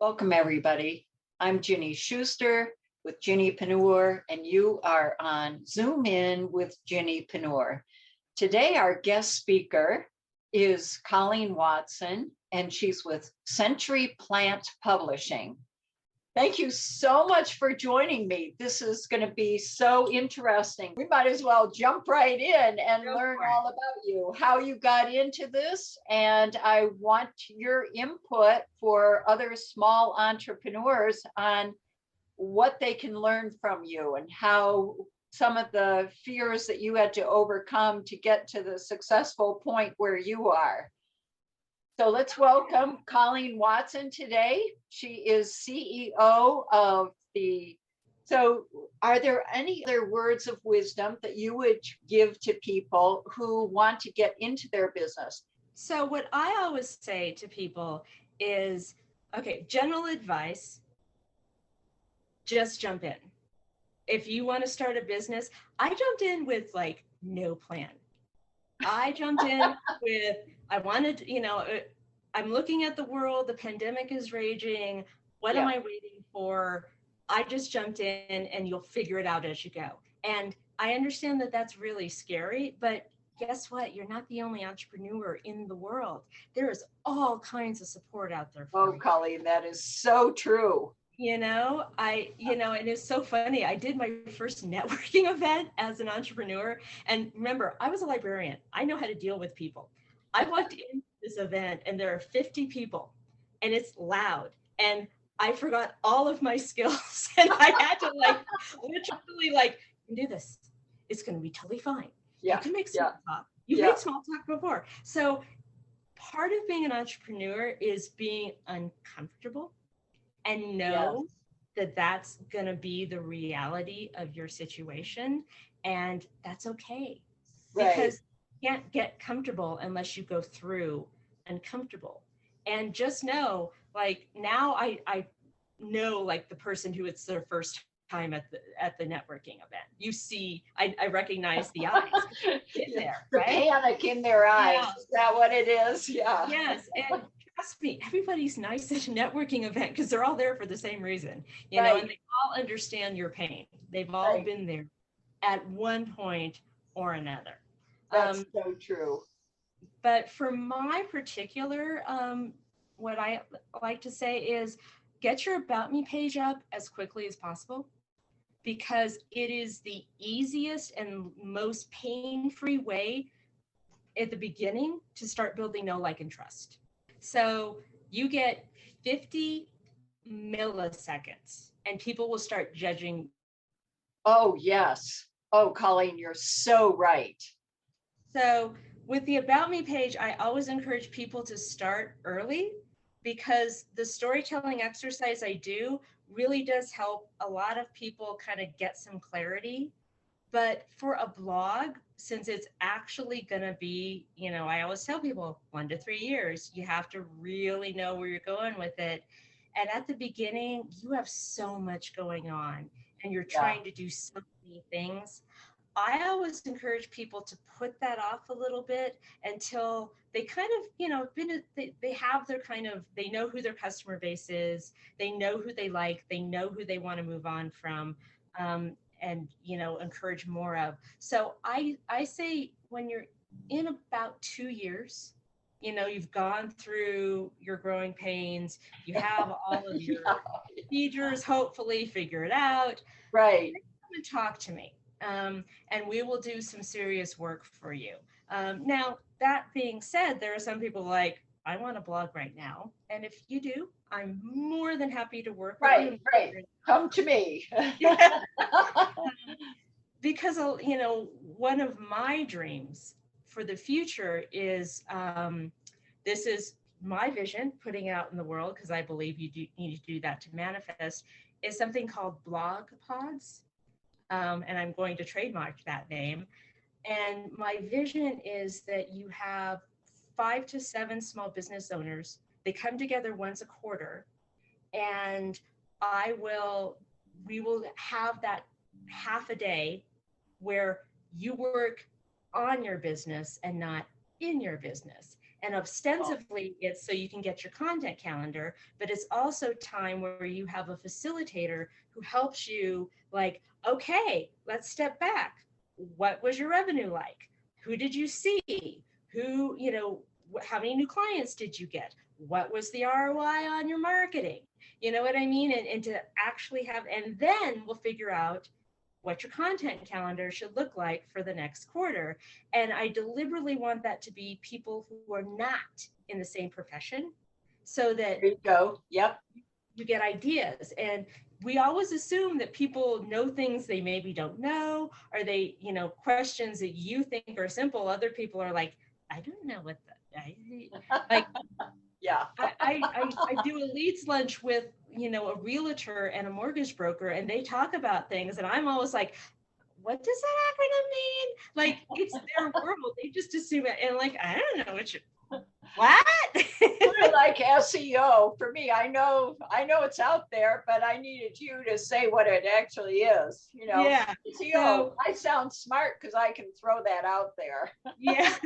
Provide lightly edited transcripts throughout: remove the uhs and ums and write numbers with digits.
Welcome, everybody. I'm Ginny Schuster with Ginnypreneur, and you are on Zoom In with Ginnypreneur. Today, our guest speaker is Colleen Watson, and she's with Century Plant Publishing. Thank you so much for joining me. This is going to be so interesting. We might as well jump right in and learn all about you, how you got into this. And I want your input for other small entrepreneurs on what they can learn from you and how some of the fears that you had to overcome to get to the successful point where you are. So let's welcome Colleen Watson today. She is CEO of So are there any other words of wisdom that you would give to people who want to get into their business? So what I always say to people is, okay, general advice, just jump in. If you want to start a business, I jumped in with like no plan. I jumped in with, I wanted, I'm looking at the world, the pandemic is raging. What am I waiting for? I just jumped in and you'll figure it out as you go. And I understand that that's really scary, but guess what? You're not the only entrepreneur in the world. There is all kinds of support out there for you. Colleen, that is so true. And it's so funny. I did my first networking event as an entrepreneur. And remember, I was a librarian. I know how to deal with people. I walked into this event and there are 50 people and it's loud. And I forgot all of my skills. And I had to literally do this. It's going to be totally fine. Yeah. You can make small talk. You've made small talk before. So part of being an entrepreneur is being uncomfortable. And know that that's going to be the reality of your situation. And that's okay. Right. Because you can't get comfortable unless you go through uncomfortable. And just know, now I know the person who it's their first time at the networking event. You see, I recognize the eyes. There, the right? panic in their eyes. Yeah. Is that what it is? Yeah. Yes. And trust me, everybody's nice at a networking event because they're all there for the same reason, you know, and they all understand your pain. They've all been there at one point or another. That's so true. But for my particular, what I like to say is get your About Me page up as quickly as possible, because it is the easiest and most pain-free way at the beginning to start building know, like, and trust. So you get 50 milliseconds and people will start judging. Oh, yes. Oh, Colleen, you're so right. So with the About Me page, I always encourage people to start early, because the storytelling exercise I do really does help a lot of people kind of get some clarity. But for a blog, since it's actually going to be, I always tell people 1 to 3 years, you have to really know where you're going with it. And at the beginning, you have so much going on and you're trying to do so many things. I always encourage people to put that off a little bit until they kind of, they have their they know who their customer base is, they know who they like, they know who they want to move on from. And encourage more of. So I say when you're in about 2 years, you've gone through your growing pains, you have all of your procedures hopefully figured out. Right. Come and talk to me, and we will do some serious work for you. Now, that being said, there are some people like, I want a blog right now. And if you do, I'm more than happy to work with you. Right. Come to me. Because, one of my dreams for the future is, this is my vision, putting out in the world, because I believe you need to do that to manifest, is something called blog pods. And I'm going to trademark that name. And my vision is that you have 5 to 7 small business owners. They come together once a quarter, and we will have that half a day where you work on your business and not in your business. And ostensibly, it's so you can get your content calendar, but it's also time where you have a facilitator who helps you, like, okay, let's step back. What was your revenue like? Who did you see? Who, how many new clients did you get? What was the ROI on your marketing? You know what I mean? And to actually have, and then we'll figure out what your content calendar should look like for the next quarter. And I deliberately want that to be people who are not in the same profession, so that There you go. Yep. you get ideas. And we always assume that people know things they maybe don't know, or they, questions that you think are simple. Other people are like, I don't know what like. Yeah. I do a leads lunch with, a realtor and a mortgage broker, and they talk about things, and I'm always like, what does that acronym mean? Like, it's their world. They just assume it. And like, I don't know what? Sort of like SEO for me. I know it's out there, but I needed you to say what it actually is. Yeah. SEO. So, I sound smart because I can throw that out there. yeah.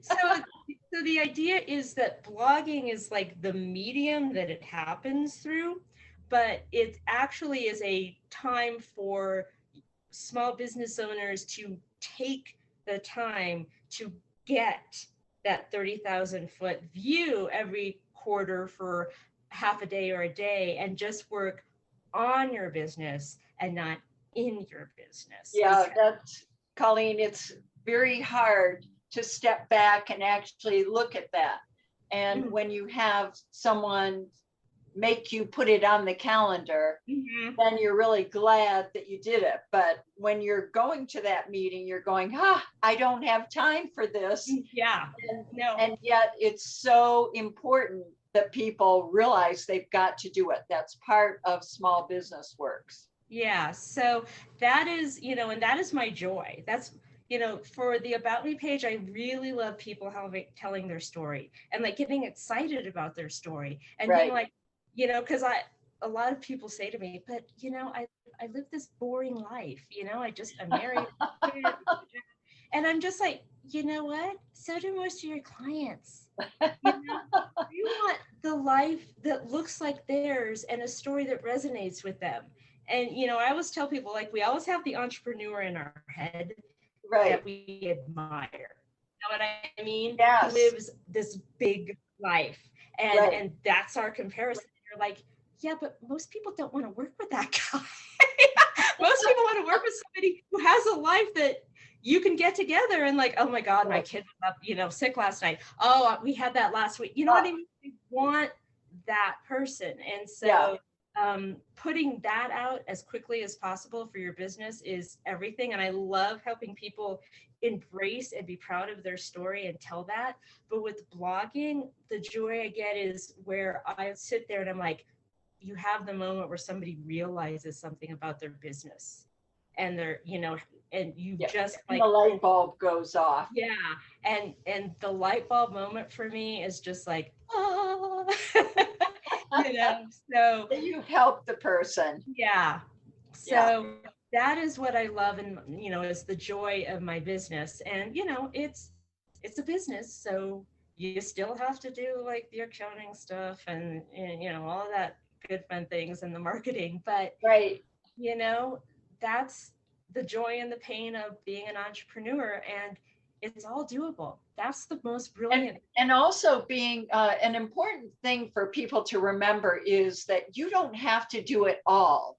So the idea is that blogging is like the medium that it happens through, but it actually is a time for small business owners to take the time to get that 30,000 foot view every quarter for half a day or a day, and just work on your business and not in your business. Yeah, that's, Colleen, it's very hard to step back and actually look at that. And when you have someone make you put it on the calendar, then you're really glad that you did it. But when you're going to that meeting, you're going, I don't have time for this. Yeah. And yet it's so important that people realize they've got to do it. That's part of Small Business Works. Yeah. So that is, and that is my joy. That's, for the About Me page, I really love people telling their story and like getting excited about their story and being like, because a lot of people say to me, but I live this boring life, I'm married, and I'm just like, you know what? So do most of your clients. You want the life that looks like theirs and a story that resonates with them. And I always tell people, like, we always have the entrepreneur in our head that we admire. You know what I mean? Yes. Who lives this big life. And that's our comparison. You're like, yeah, but most people don't want to work with that guy. Most people want to work with somebody who has a life that you can get together and like, oh my God, my kid was up, sick last night. Oh, we had that last week. You know what I mean? You want that person. And so putting that out as quickly as possible for your business is everything. And I love helping people embrace and be proud of their story and tell that. But with blogging, the joy I get is where I sit there and I'm like, you have the moment where somebody realizes something about their business and they're, and you just like the light bulb goes off. Yeah. And the light bulb moment for me is just like, oh, so you've helped the person. Yeah. So that is what I love. And, is the joy of my business. And, it's a business. So you still have to do like the accounting stuff and all of that good fun things and the marketing. But, that's the joy and the pain of being an entrepreneur, and it's all doable. That's the most brilliant. And also being an important thing for people to remember is that you don't have to do it all.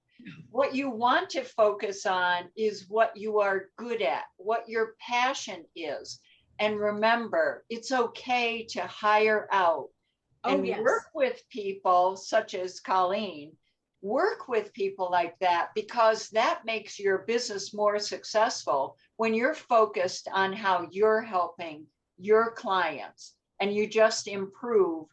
What you want to focus on is what you are good at, what your passion is. And remember, it's okay to hire out and work with people such as Colleen. Work with people like that, because that makes your business more successful when you're focused on how you're helping your clients, and you just improve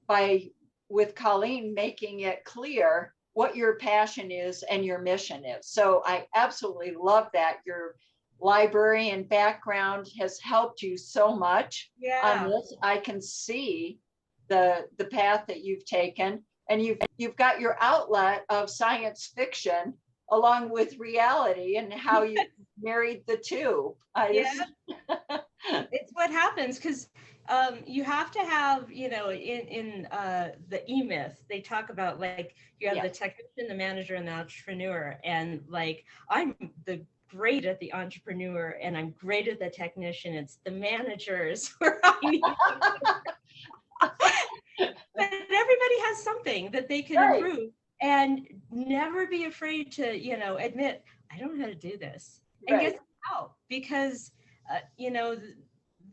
by, with Colleen, making it clear what your passion is and your mission is. So I absolutely love that. Your librarian background has helped you so much on this. I can see the path that you've taken. And you've got your outlet of science fiction along with reality, and how you married the two. It's what happens, because You have to have, in the E-Myth, they talk about like you have the technician, the manager, and the entrepreneur. And like I'm the great at the entrepreneur and I'm great at the technician. It's the managers where I need but everybody has something that they can improve, and never be afraid to, admit, I don't know how to do this, and get help. Because,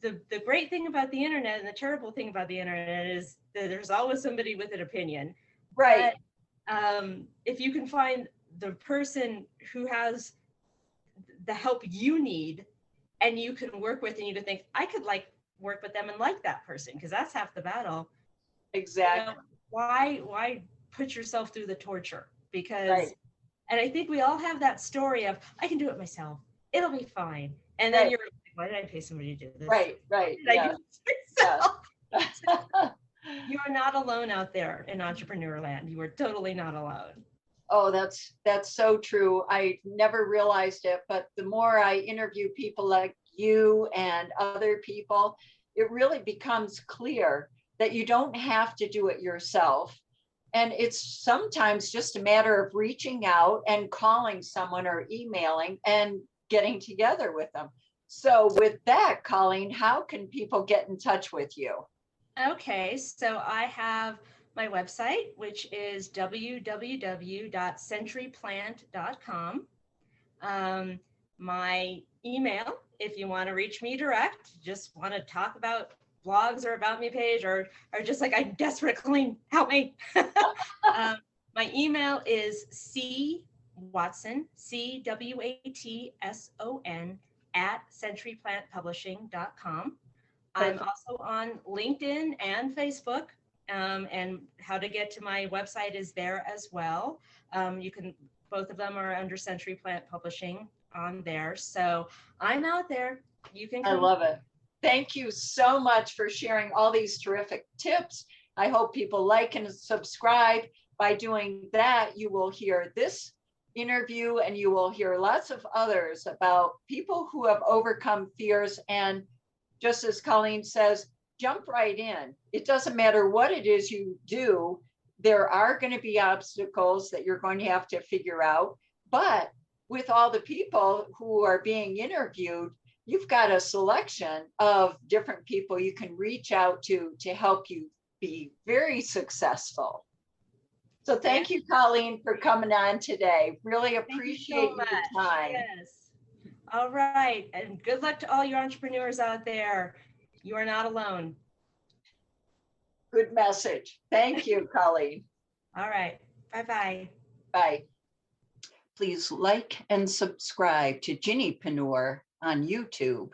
the great thing about the internet and the terrible thing about the internet is that there's always somebody with an opinion. Right. But if you can find the person who has the help you need and you can work with, and you can think, I could work with them and like that person, because that's half the battle. Exactly. Why put yourself through the torture? Because, and I think we all have that story of, I can do it myself. It'll be fine. And then you're like, why did I pay somebody to do this? Right. You are not alone out there in entrepreneur land. You are totally not alone. Oh, that's so true. I never realized it, but the more I interview people like you and other people, it really becomes clear that you don't have to do it yourself. And it's sometimes just a matter of reaching out and calling someone or emailing and getting together with them. So with that, Colleen, how can people get in touch with you? Okay, so I have my website, which is www.centuryplant.com. My email, if you want to reach me direct, just want to talk about blogs or about me page, or just like, I'm desperate, Colleen, help me. My email is cwatson, CWATSON @centuryplantpublishing.com. I'm also on LinkedIn and Facebook, and how to get to my website is there as well. Both of them are under Century Plant Publishing on there. So I'm out there. You can come. I love it. Thank you so much for sharing all these terrific tips. I hope people like and subscribe. By doing that, you will hear this interview and you will hear lots of others about people who have overcome fears. And just as Colleen says, jump right in. It doesn't matter what it is you do. There are going to be obstacles that you're going to have to figure out. But with all the people who are being interviewed, you've got a selection of different people you can reach out to help you be very successful. So thank you, Colleen, for coming on today. Really appreciate your time. Yes. All right. And good luck to all your entrepreneurs out there. You are not alone. Good message. Thank you, Colleen. All right. Bye-bye. Bye. Please like and subscribe to Ginnypreneur on YouTube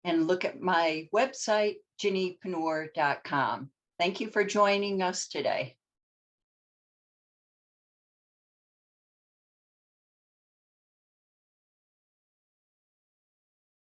and look at my website, ginnypreneur.com. Thank you for joining us today.